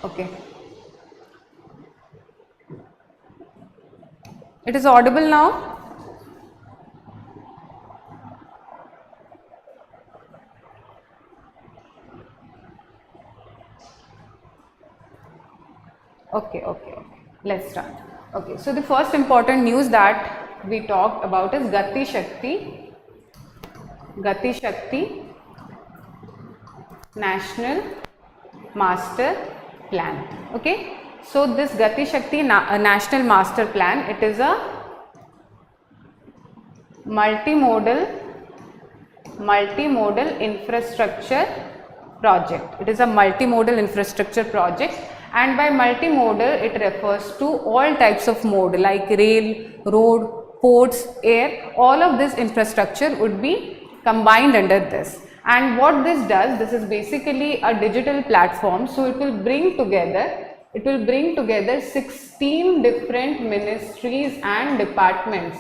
Okay. It is audible now? Okay, okay, okay. Let's start. Okay, so the first important news that we talked about is Gati Shakti National Master Plan. Okay, so this Gati Shakti National Master Plan, it is a multimodal infrastructure project. It is a multimodal infrastructure project, and by multimodal it refers to all types of mode like rail, road, ports, air. All of this infrastructure would be combined under this. And what this does, this is basically a digital platform, so it will bring together 16 different ministries and departments.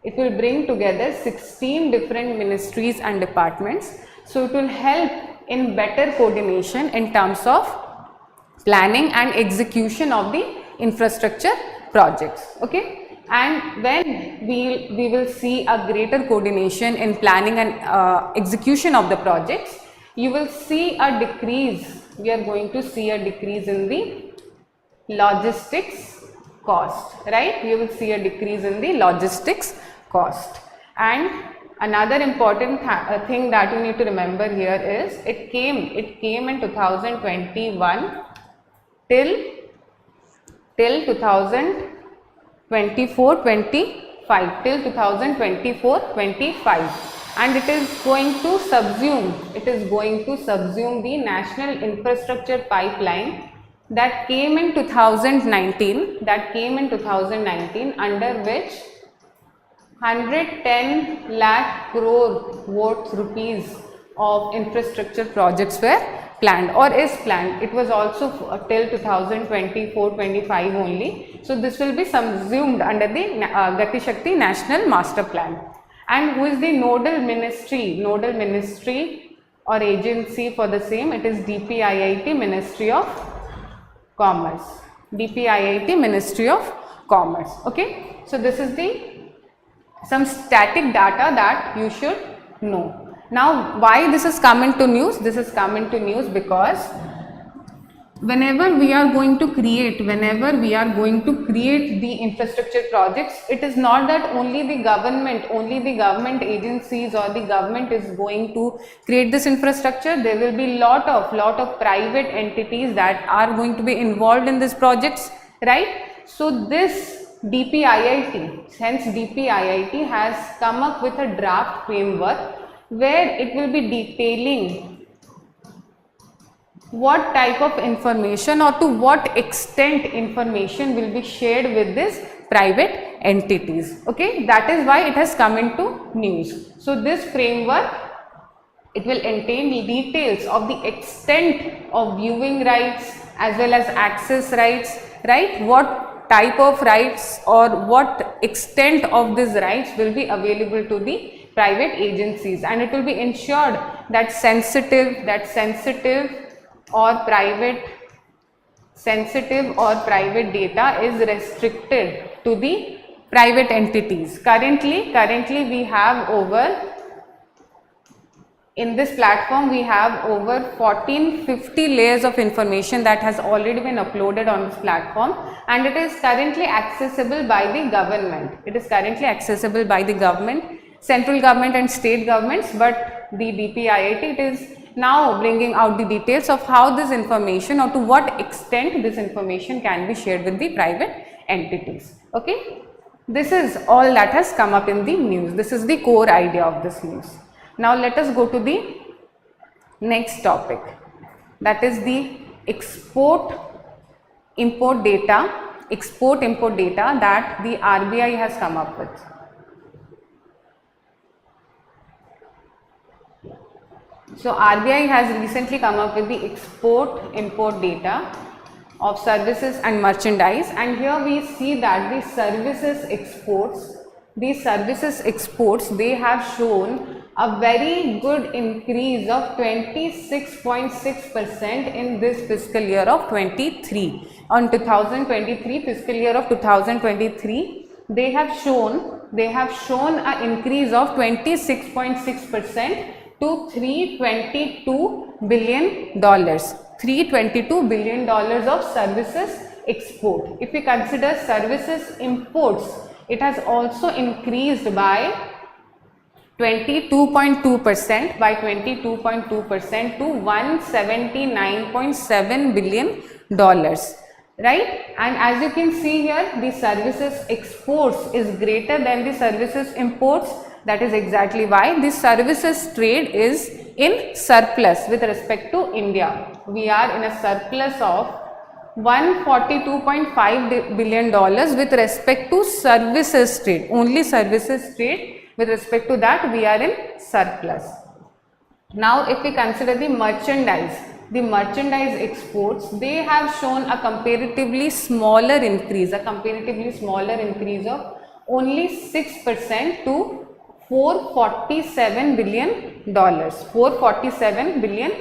It will bring together 16 different ministries and departments. So it will help in better coordination in terms of planning and execution of the infrastructure projects. Okay. And when we will see a greater coordination in planning and execution of the projects, you will see a decrease. We are going to see a decrease in the logistics cost, right? You will see a decrease in the logistics cost. And another important thing that you need to remember here is it came in 2021 till 2024-25 till 2024-25, and it is going to subsume the national infrastructure pipeline that came in 2019 under which 110 lakh crore worth rupees of infrastructure projects were planned or is planned. It was also till 2024-25 only. So this will be subsumed under the Gati Shakti National Master Plan. And who is the nodal ministry or agency for the same? It is DPIIT Ministry of Commerce. DPIIT Ministry of Commerce. Okay. So this is some static data that you should know. Now, why this is come into news? This is come into news because whenever we are going to create the infrastructure projects, it is not that only the government agencies or the government is going to create this infrastructure. There will be lot of private entities that are going to be involved in these projects, right? So this DPIIT has come up with a draft framework where it will be detailing what type of information or to what extent information will be shared with these private entities. Okay, that is why it has come into news. So this framework, it will entail details of the extent of viewing rights as well as access rights, right? What type of rights or what extent of these rights will be available to the private agencies, and it will be ensured that sensitive or private data is restricted to the private entities. Currently we have in this platform we have over 1450 layers of information that has already been uploaded on this platform, and it is currently accessible by the government. Central government and state governments, but the DPIIT, it is now bringing out the details of how this information or to what extent this information can be shared with the private entities. Okay, this is all that has come up in the news. This is the core idea of this news. Now let us go to the next topic, that is the export import data that the RBI has come up with. So RBI has recently come up with the export import data of services and merchandise, and here we see that the services exports the services exports, they have shown a very good increase of 26.6% in this fiscal year of 23. On 2023 fiscal year of 2023, they have shown an increase of 26.6% to $322 billion. $322 billion of services export. If we consider services imports, it has also increased by 22.2% to $179.7 billion, right? And as you can see here, the services exports is greater than the services imports. That is exactly why the services trade is in surplus with respect to India. We are in a surplus of $142.5 billion with respect to services trade. Only services trade, with respect to that we are in surplus. Now if we consider the merchandise exports, they have shown a comparatively smaller increase of only 6% to $447 billion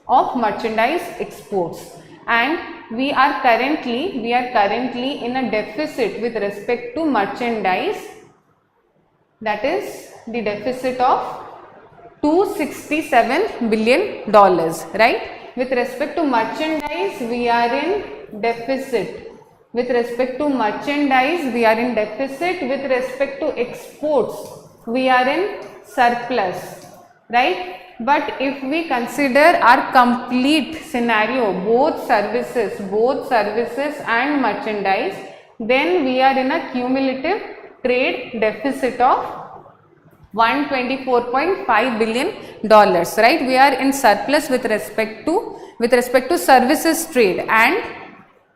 of merchandise exports. And we are currently in a deficit with respect to merchandise, that is the deficit of $267 billion, right? With respect to merchandise, we are in deficit. With respect to merchandise, we are in deficit. With respect to exports, we are in surplus, right? But if we consider our complete scenario, both services and merchandise, then we are in a cumulative trade deficit of $124.5 billion, right? We are in surplus with respect to services trade and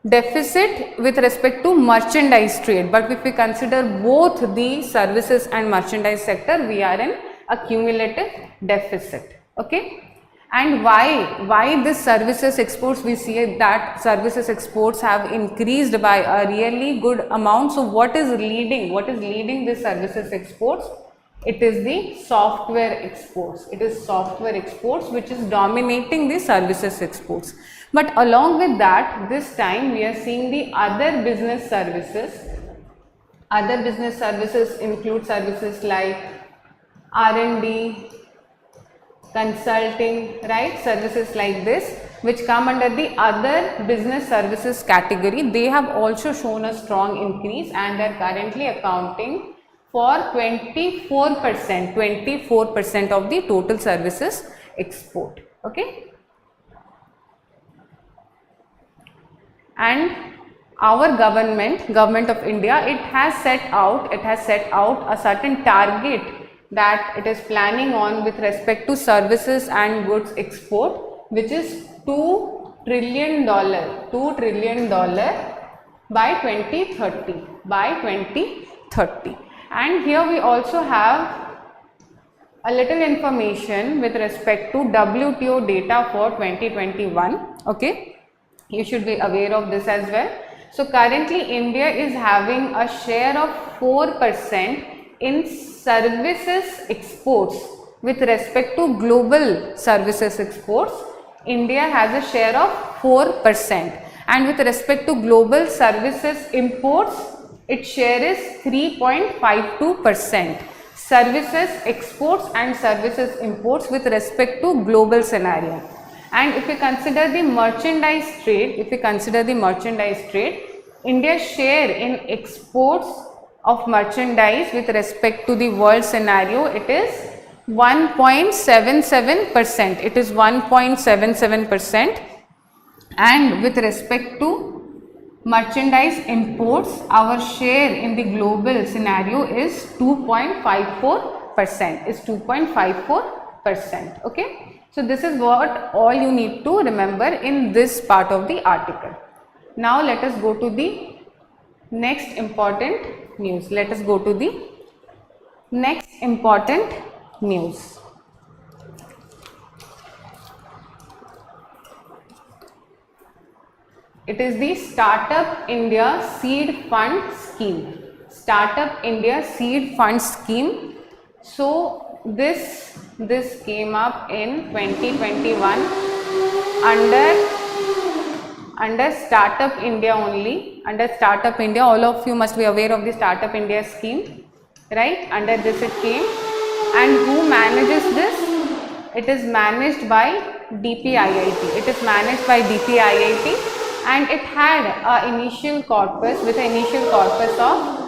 deficit with respect to merchandise trade. But if we consider both the services and merchandise sector, we are in a cumulative deficit. Okay. And why this services exports? We see that services exports have increased by a really good amount. So what is leading this services exports? It is the software exports. It is software exports which is dominating the services exports. But along with that, this time we are seeing the other business services. Other business services include services like R&D, consulting, right? Services like this which come under the other business services category. They have also shown a strong increase and are currently accounting for 24% of the total services export. Okay. And our government of India, it has set out a certain target that it is planning on with respect to services and goods export, which is $2 trillion by 2030. And here we also have a little information with respect to WTO data for 2021. Okay, you should be aware of this as well. So currently India is having a share of 4% in services exports with respect to global services exports. India has a share of 4%, and with respect to global services imports, its share is 3.52%. Services exports and services imports with respect to global scenario. And if we consider the merchandise trade, India's share in exports of merchandise with respect to the world scenario, it is 1.77%. It is 1.77%. And with respect to merchandise imports, our share in the global scenario is 2.54%. Okay. So this is what all you need to remember in this part of the article. Now let us go to the next important news. It is the Startup India Seed Fund Scheme. Startup India Seed Fund Scheme. So this came up in 2021 under Startup India only. Under Startup India, all of you must be aware of the Startup India scheme, right? Under this it came. And who manages this? It is managed by DPIIT. It is managed by DPIIT, and it had an initial corpus of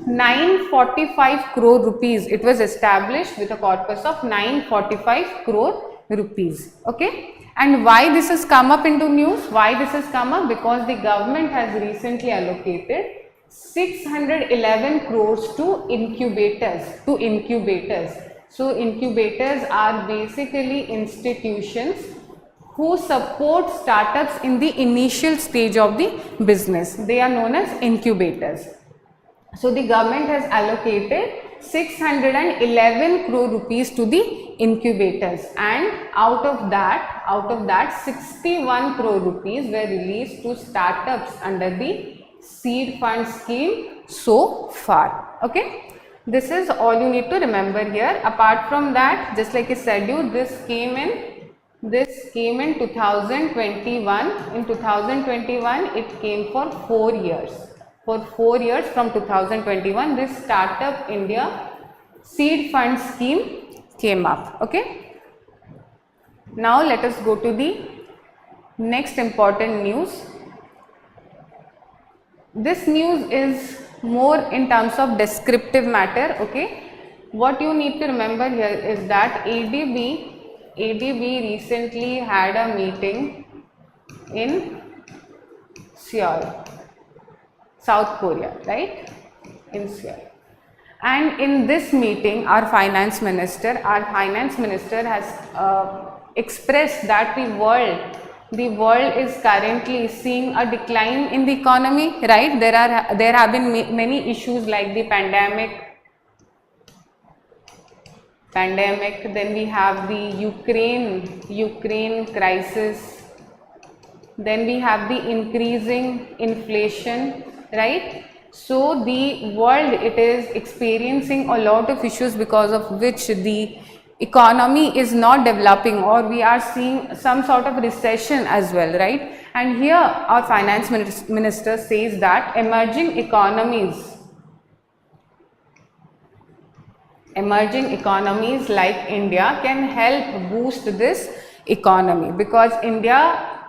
945 crore rupees. It was established with a corpus of 945 crore rupees. Okay. And why this has come up into news? Why this has come up? Because the government has recently allocated 611 crores to incubators. So incubators are basically institutions who support startups in the initial stage of the business. They are known as incubators. So the government has allocated 611 crore rupees to the incubators, and out of that 61 crore rupees were released to startups under the seed fund scheme so far. Okay, this is all you need to remember here. Apart from that, just like I said you, this came in 2021. In 2021 it came for 4 years. For 4 years from 2021, this Startup India Seed Fund Scheme came up. Okay. Now let us go to the next important news. This news is more in terms of descriptive matter. Okay. What you need to remember here is that ADB recently had a meeting in Seoul, South Korea, right? In Seoul. And in this meeting, our finance minister has expressed that the world is currently seeing a decline in the economy, right? There have been many issues like the pandemic. Then we have the Ukraine crisis. Then we have the increasing inflation, right? So the world, it is experiencing a lot of issues because of which the economy is not developing, or we are seeing some sort of recession as well, right? And here our finance minister says that emerging economies like India can help boost this economy, because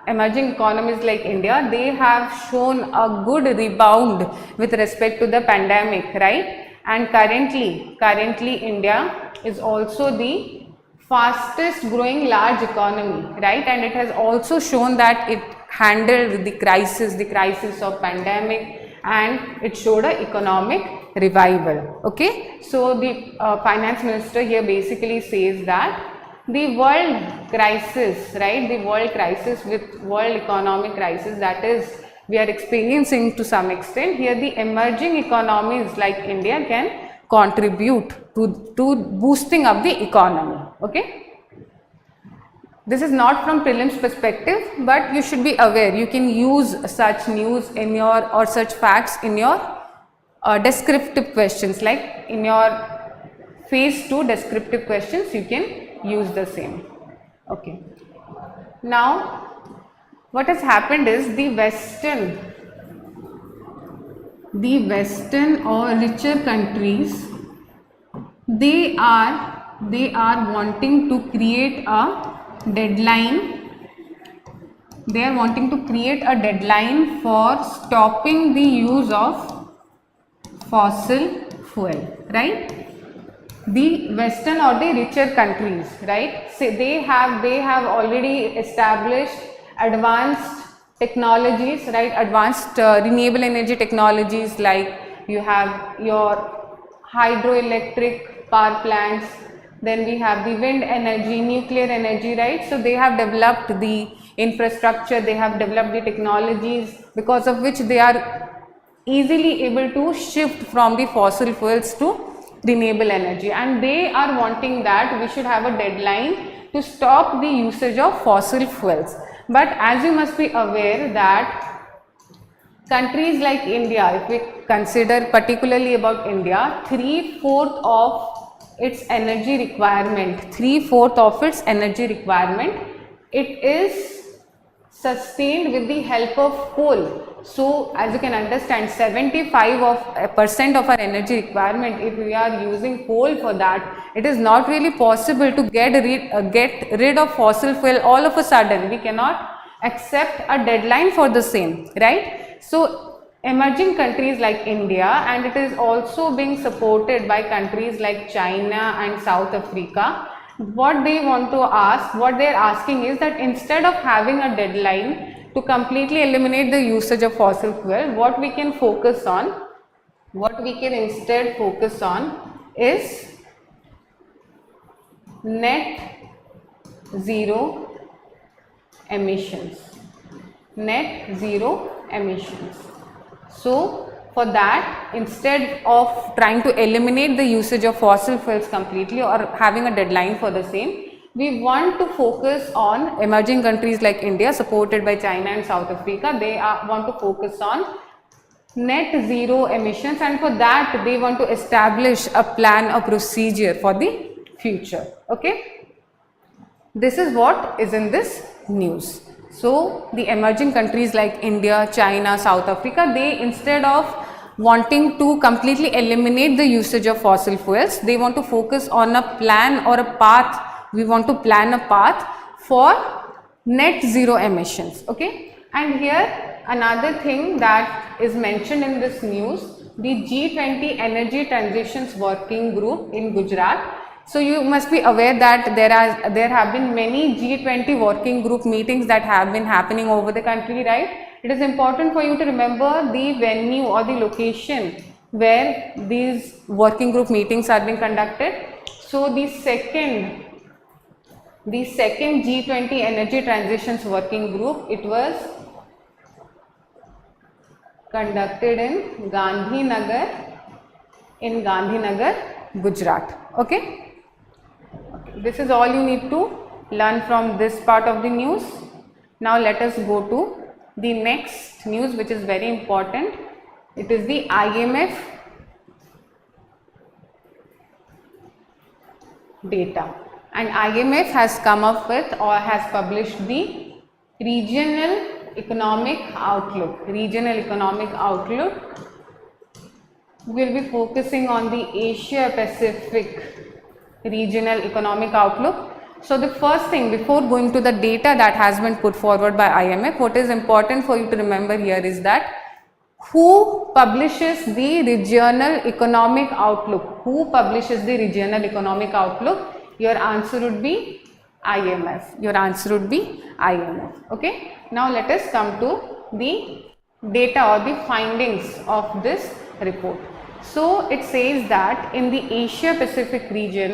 emerging economies like India, they have shown a good rebound with respect to the pandemic, right? And currently India is also the fastest growing large economy, right? And it has also shown that it handled the crisis of pandemic, and it showed an economic revival. Okay, so the finance minister here basically says that the world crisis, right, the world crisis with world economic crisis that is we are experiencing to some extent, here the emerging economies like India can contribute to boosting up the economy. Okay, this is not from prelims perspective, but you should be aware, you can use such news in your, or such facts in your descriptive questions, like in your phase 2 descriptive questions you can use the same. Okay, now what has happened is the western or richer countries, they are wanting to create a deadline. They are wanting to create a deadline for stopping the use of fossil fuel, right? The western or the richer countries, right? So they have already established advanced technologies, right? Advanced renewable energy technologies, like you have your hydroelectric power plants, then we have the wind energy, nuclear energy, right? So they have developed the infrastructure, they have developed the technologies, because of which they are easily able to shift from the fossil fuels to renewable energy, and they are wanting that we should have a deadline to stop the usage of fossil fuels. But as you must be aware that countries like India, if we consider particularly about India, 3/4 of its energy requirement, 3/4 of its energy requirement, it is sustained with the help of coal. So as you can understand, 75% of our energy requirement, if we are using coal for that, it is not really possible to get rid of fossil fuel all of a sudden. We cannot accept a deadline for the same, right? So emerging countries like India, and it is also being supported by countries like China and South Africa, what they want to ask, what they are asking is that instead of having a deadline to completely eliminate the usage of fossil fuel, what we can focus on, what we can instead focus on is net zero emissions. Net zero emissions. So for that, instead of trying to eliminate the usage of fossil fuels completely or having a deadline for the same, we want to focus on emerging countries like India, supported by China and South Africa. They want to focus on net zero emissions, and for that they want to establish a plan, a procedure for the future. Okay, this is what is in this news. So the emerging countries like India, China, South Africa, they instead of wanting to completely eliminate the usage of fossil fuels, they want to focus on a plan or a path. We want to plan a path for net zero emissions. Okay, and here another thing that is mentioned in this news, the G20 Energy Transitions Working Group in Gujarat. So you must be aware that there have been many G20 working group meetings that have been happening over the country, right? It is important for you to remember the venue or the location where these working group meetings are being conducted. So the second G20 Energy Transitions Working Group, it was conducted in Gandhinagar, Gujarat. Okay. This is all you need to learn from this part of the news. Now let us go to the next news, which is very important. It is the IMF data, and IMF has come up with or has published the regional economic outlook. Regional economic outlook will be focusing on the Asia Pacific regional economic outlook. So the first thing, before going to the data that has been put forward by IMF, what is important for you to remember here is that who publishes the regional economic outlook? Who publishes the regional economic outlook? Your answer would be IMF. Your answer would be IMF. Okay. Now let us come to the data or the findings of this report. So it says that in the Asia Pacific region,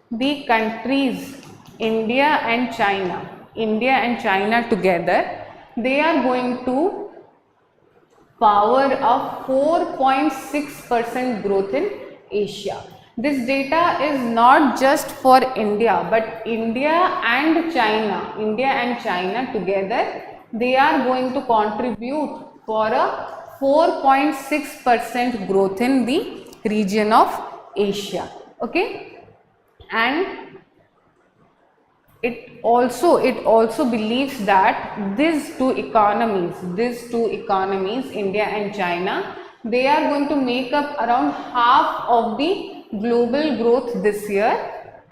the countries India and China together, they are going to power a 4.6% growth in Asia. This data is not just for India, but India and China together, they are going to contribute for a 4.6% growth in the region of Asia. Okay, and it also believes that these two economies, India and China, they are going to make up around half of the global growth this year,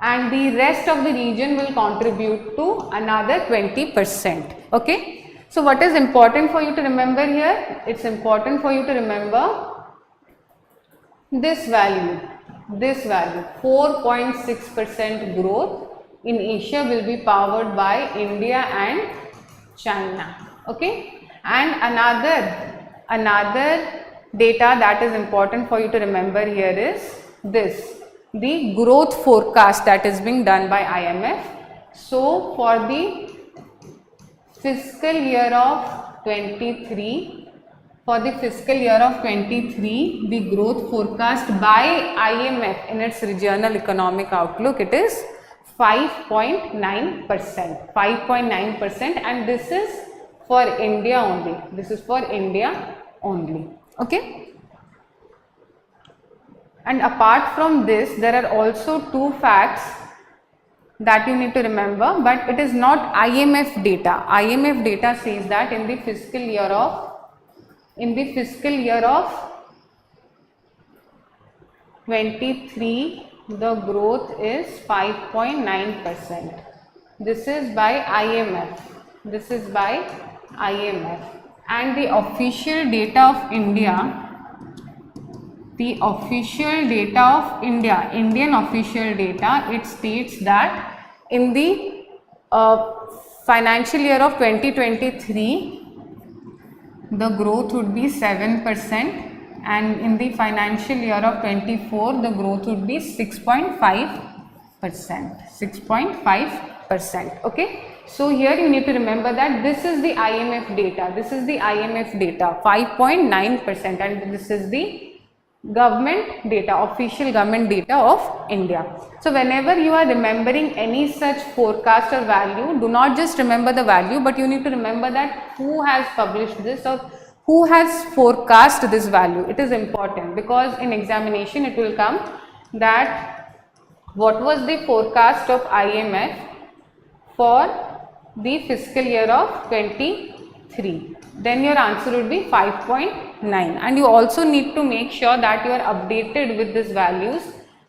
and the rest of the region will contribute to another 20%. Okay. So what is important for you to remember here? It's important for you to remember this value, 4.6% growth in Asia will be powered by India and China. Okay. And another data that is important for you to remember here is this, the growth forecast that is being done by IMF. So for the fiscal year of 23, the growth forecast by IMF in its regional economic outlook, it is 5.9%, and this is for India only. This is for India only. Okay. And apart from this, there are also two facts that you need to remember, but it is not IMF data. IMF data says that in the fiscal year of 23, the growth is 5.9%. This is by IMF. This is by IMF. And the official data of India, Indian official data, it states that in the financial year of 2023, the growth would be 7%, and in the financial year of 24, the growth would be 6.5%. Okay. So here you need to remember that this is the IMF data. 5.9%, and this is the government data, official government data of India. So whenever you are remembering any such forecast or value, do not just remember the value, but you need to remember that who has published this or who has forecast this value. It is important because in examination it will come that what was the forecast of IMF for the fiscal year of 23. Then your answer would be 5.9, and you also need to make sure that you are updated with these values,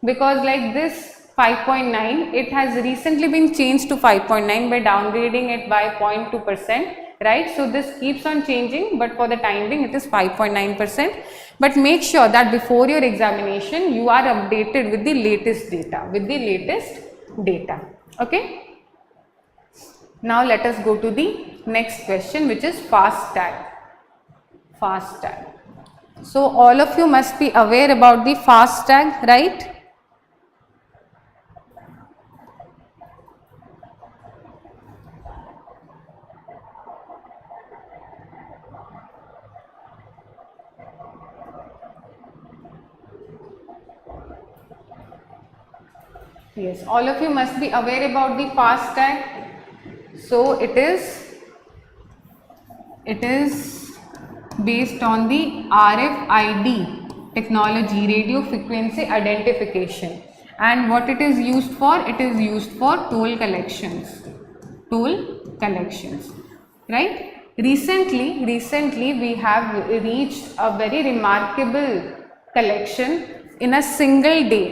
because like this 5.9, it has recently been changed to 5.9 by downgrading it by 0.2%, right? So this keeps on changing, but for the time being it is 5.9%. But make sure that before your examination you are updated with the latest data, okay? Now let us go to the next question, which is FASTag. So all of you must be aware about the FASTag, right? Yes, all of you must be aware about the FASTag. So it is based on the RFID technology, radio frequency identification, and what it is used for? It is used for toll collections, right? Recently we have reached a very remarkable collection in a single day,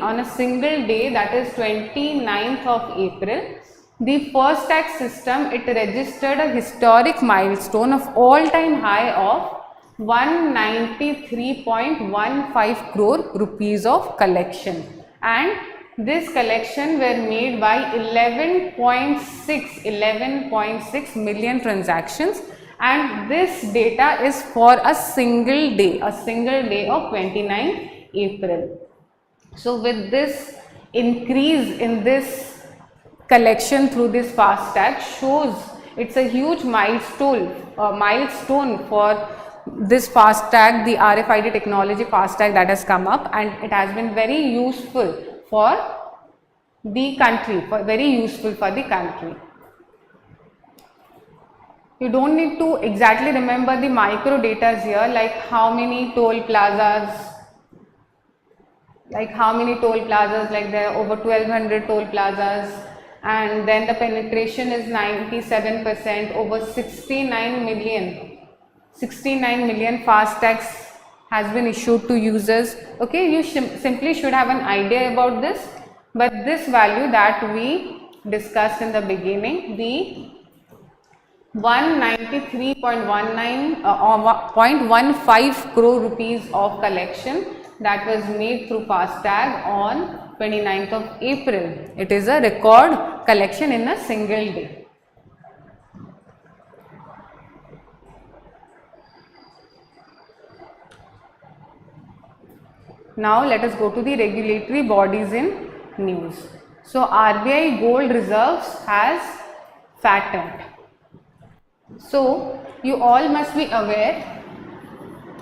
that is 29th of April. The FASTag system, it registered a historic milestone of all-time high of 193.15 crore rupees of collection, and this collection were made by 11.6 million transactions, and this data is for a single day of 29 April. So with this increase in this collection through this FASTag shows it's a huge milestone for this FASTag, the RFID technology FASTag that has come up, and it has been very useful for the country, You don't need to exactly remember the micro data here, like how many toll plazas, like there are over 1200 toll plazas, and then the penetration is 97%, over 69 million FASTags has been issued to users. Okay, you simply should have an idea about this, but this value that we discussed in the beginning, the 193.15 crore rupees of collection that was made through FASTag on 29th of April. It is a record collection in a single day. Now let us go to the regulatory bodies in news. So RBI gold reserves has fattened. So you all must be aware,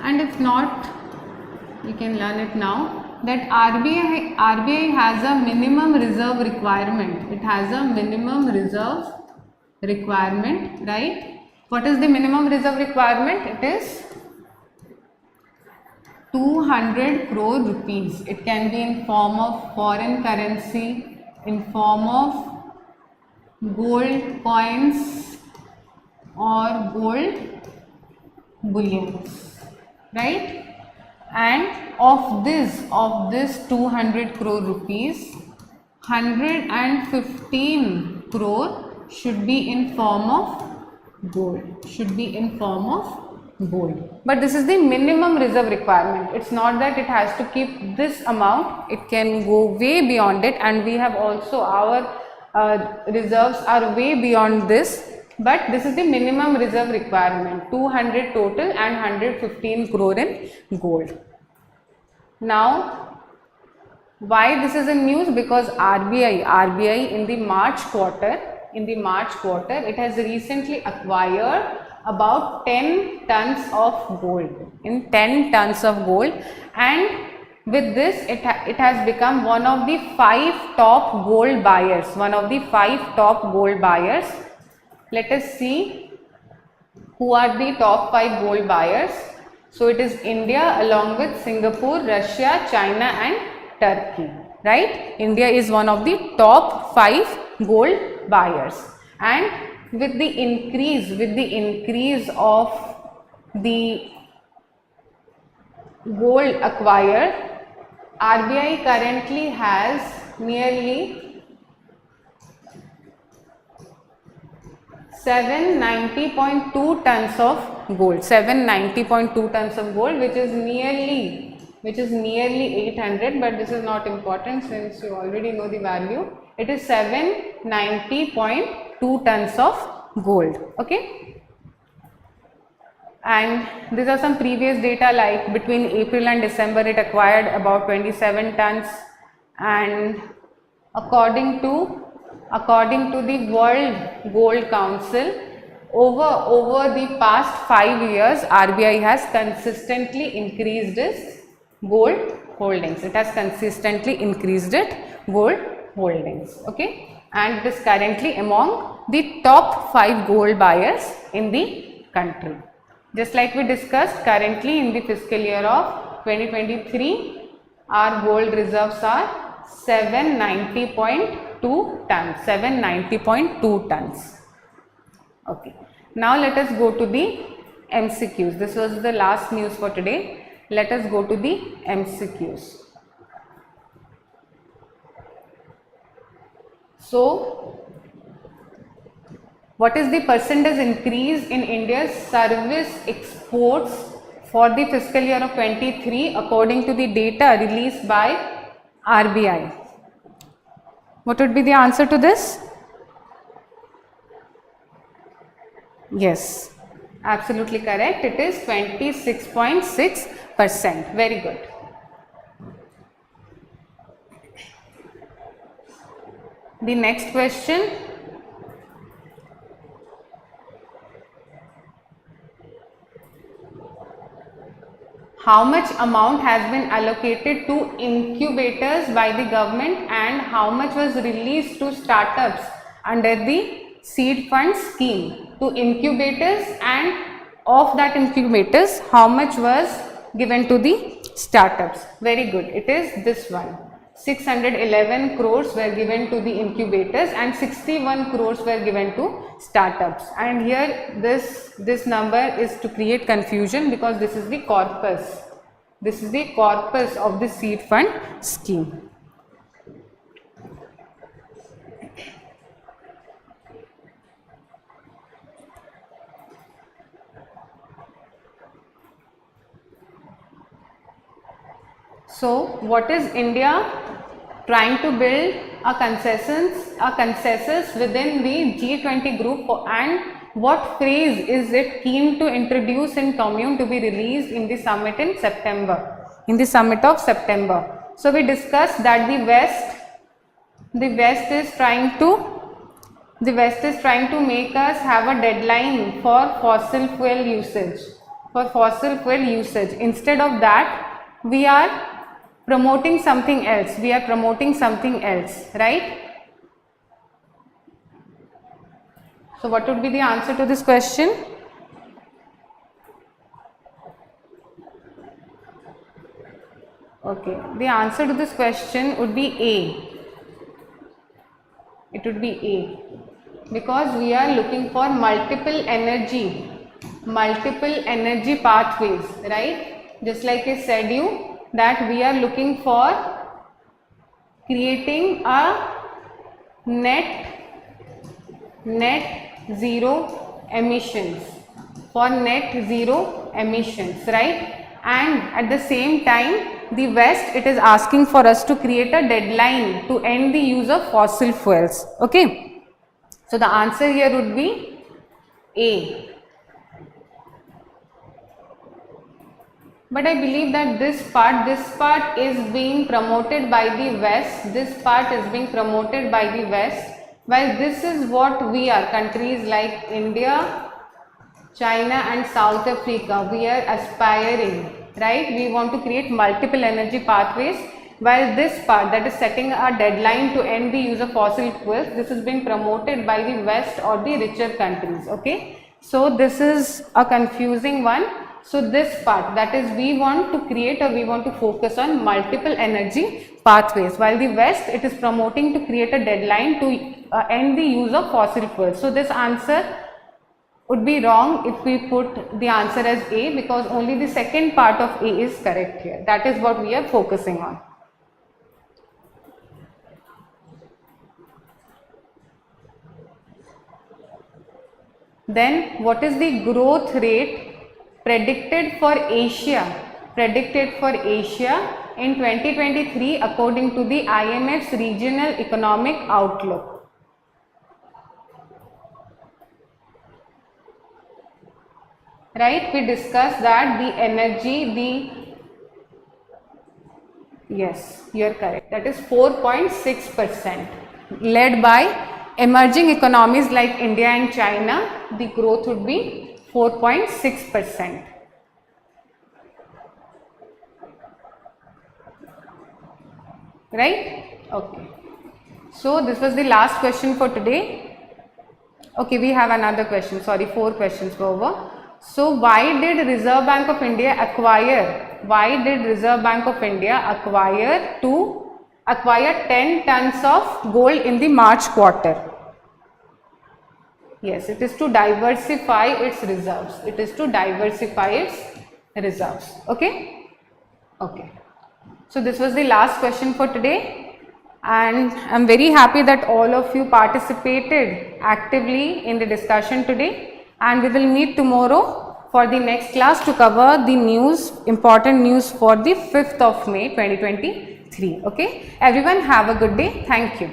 and if not, you can learn it now, that RBI has a minimum reserve requirement. It has a minimum reserve requirement, right? What is the minimum reserve requirement? It is 200 crore rupees. It can be in form of foreign currency, in form of gold coins or gold bullions, right? And of this 200 crore rupees, 115 crore should be in form of gold, but this is the minimum reserve requirement. It's not that it has to keep this amount, it can go way beyond it, and we have also our reserves are way beyond this, but this is the minimum reserve requirement, 200 total and 115 crore in gold. Now why this is in news? Because RBI in the March quarter, it has recently acquired about 10 tons of gold, and with this it has become one of the 5 top gold buyers, Let us see who are the top 5 gold buyers. So it is India along with Singapore, Russia, China and Turkey, right? India is one of the top 5 gold buyers, and with the increase of the gold acquired, RBI currently has nearly 790.2 tons of gold, which is nearly 800, but this is not important since you already know the value. It is 790.2 tons of gold, okay? And these are some previous data, like between April and December it acquired about 27 tons, and according to the World Gold Council, over the past 5 years RBI has consistently increased its gold holdings. Okay, and it is currently among the top 5 gold buyers in the country. Just like we discussed, currently in the fiscal year of 2023 our gold reserves are 790.2 tons. Okay, now let us go to the MCQs. This was the last news for today. Let us go to the MCQs. So, what is the percentage increase in India's service exports for the fiscal year of 23 according to the data released by RBI? What would be the answer to this? Yes, absolutely correct. It is 26.6%. Very good. The next question. How much amount has been allocated to incubators by the government, and how much was released to startups under the seed fund scheme? To incubators, and of that incubators, how much was given to the startups? Very good. It is this one. 611 crores were given to the incubators and 61 crores were given to startups. And here this number is to create confusion because this is the corpus. This is the corpus of the seed fund scheme. So, what is India trying to build? A consensus within the G20 group, and what phrase is it keen to introduce in commune to be released in the summit in September? In the summit of September. So, we discussed that the West is trying to make us have a deadline for fossil fuel usage. Instead of that, we are promoting something else. Right? So what would be the answer to this question? Okay, the answer to this question would be A. It would be A, because we are looking for multiple energy pathways, right? Just like I said you that we are looking for creating a net zero emissions, right? And at the same time, the West, it is asking for us to create a deadline to end the use of fossil fuels. Okay, so the answer here would be A. But I believe that this part is being promoted by the West. While this is what we are, countries like India, China and South Africa, we are aspiring, right? We want to create multiple energy pathways, while this part, that is setting a deadline to end the use of fossil fuels, this is being promoted by the West or the richer countries. Okay, so this is a confusing one. So this part, that is, we want to create or we want to focus on multiple energy pathways, while the West, it is promoting to create a deadline to end the use of fossil fuels. So this answer would be wrong if we put the answer as A, because only the second part of A is correct here. That is what we are focusing on. Then what is the growth rate predicted for Asia in 2023 according to the IMF's Regional Economic Outlook? Right, we discussed that the energy, yes, you are correct, that is 4.6%, led by emerging economies like India and China. The growth would be 4.6%. Right? Okay. So this was the last question for today. Okay, we have another question. Sorry, 4 questions were over. So why did Reserve Bank of India acquire 10 tons of gold in the March quarter? Yes, it is to diversify its reserves. Okay. Okay. So this was the last question for today, and I am very happy that all of you participated actively in the discussion today, and we will meet tomorrow for the next class to cover the important news for the 5th of May 2023. Okay. Everyone have a good day. Thank you.